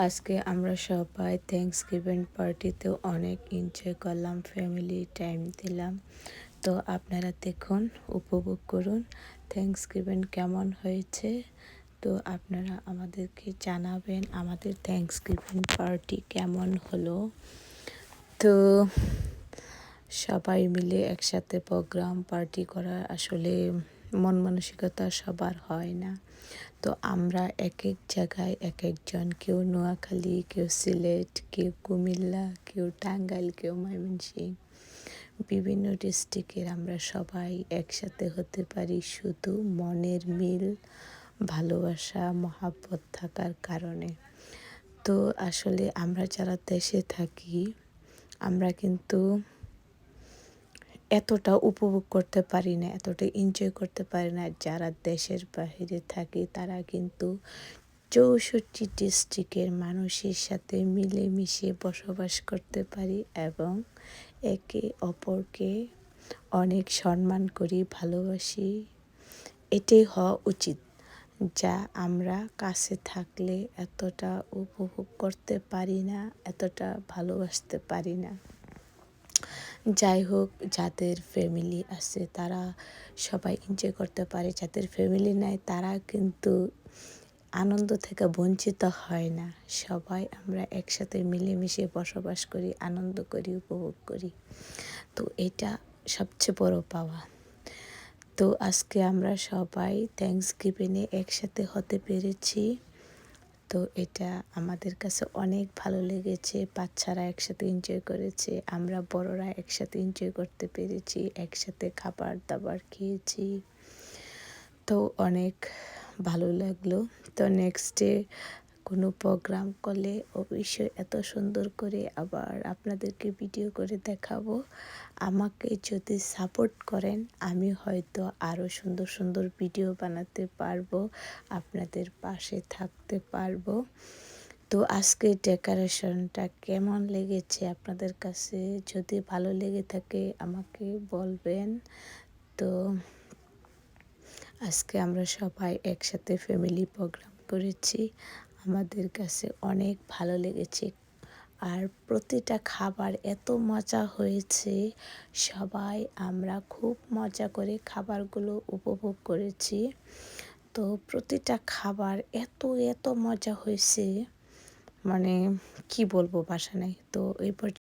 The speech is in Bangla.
আজকে আমরা সবাই থ্যাঙ্কসগিভিং পার্টিতেও অনেক এনজয় করলাম, ফ্যামিলি টাইম দিলাম। তো আপনারা দেখুন, উপভোগ করুন থ্যাঙ্কসগিভিং কেমন হয়েছে। তো আপনারা আমাদেরকে জানাবেন আমাদের থ্যাঙ্কসগিভিং পার্টি কেমন হলো। তো সবাই মিলে একসাথে প্রোগ্রাম পার্টি করা আসলে মন মানসিকতা সবার হয় না। তো আমরা এক এক জায়গায় এক একজন, কেউ নোয়াখালী, কেউ সিলেট, কেউ কুমিল্লা, কেউ টাঙ্গাইল, কেউ ময়মনসিংহ, বিভিন্ন ডিস্ট্রিক্টের আমরা সবাই একসাথে হতে পারি শুধু মনের মিল, ভালোবাসা, মহাব্বত থাকার কারণে। তো আসলে আমরা যারা দেশে থাকি আমরা কিন্তু এতটা উপভোগ করতে পারি না, এতটা এনজয় করতে পারি না। যারা দেশের বাইরে থাকে তারা কিন্তু 64 ডিস্ট্রিক্টের মানুষের সাথে মিলেমিশে বসবাস করতে পারি এবং একে অপরকে অনেক সম্মান করি, ভালোবাসি। এটাই হওয়া উচিত, যা আমরা কাছে থাকলে এতটা উপভোগ করতে পারি না, এতটা ভালোবাসতে পারি না। যাই হোক, যাদের ফ্যামিলি আছে তারা সবাই এনজয় করতে পারে, যাদের ফ্যামিলি নাই তারা কিন্তু আনন্দ থেকে বঞ্চিত হয় না। সবাই আমরা একসাথে মিলেমিশে বসবাস করি, আনন্দ করি, উপভোগ করি। তো এটা সবচেয়ে বড় পাওয়া। তো আজকে আমরা সবাই থ্যাঙ্কসগিভিংয়ে একসাথে হতে পেরেছি। তো এটা আমাদের কাছে অনেক ভালো লেগেছে। বাচ্চারা একসাথে এনজয় করেছে, আমরা বড়রা একসাথে এনজয় করতে পেরেছি, একসাথে খাবার দাবার খেয়েছি। তো অনেক ভালো লাগলো। তো নেক্সট ডে কোনো প্রোগ্রাম করলে অবশ্যই এত সুন্দর করে আবার আপনাদেরকে ভিডিও করে দেখাবো। আমাকে যদি সাপোর্ট করেন আমি হয়তো আরও সুন্দর সুন্দর ভিডিও বানাতে পারবো, আপনাদের পাশে থাকতে পারবো। তো আজকে ডেকোরেশনটা কেমন লেগেছে আপনাদের কাছে, যদি ভালো লেগে থাকে আমাকে বলবেন। তো আজকে আমরা সবাই একসাথে ফ্যামিলি প্রোগ্রাম করেছি, আমাদের কাছে অনেক ভালো লেগেছে। আর প্রতিটা খাবার এত মজা হয়েছে, সবাই আমরা খুব মজা করে খাবারগুলো উপভোগ করেছি। তো প্রতিটা খাবার এত এত মজা হয়েছে, মানে কি বলবো, ভাষা নেই। তো এই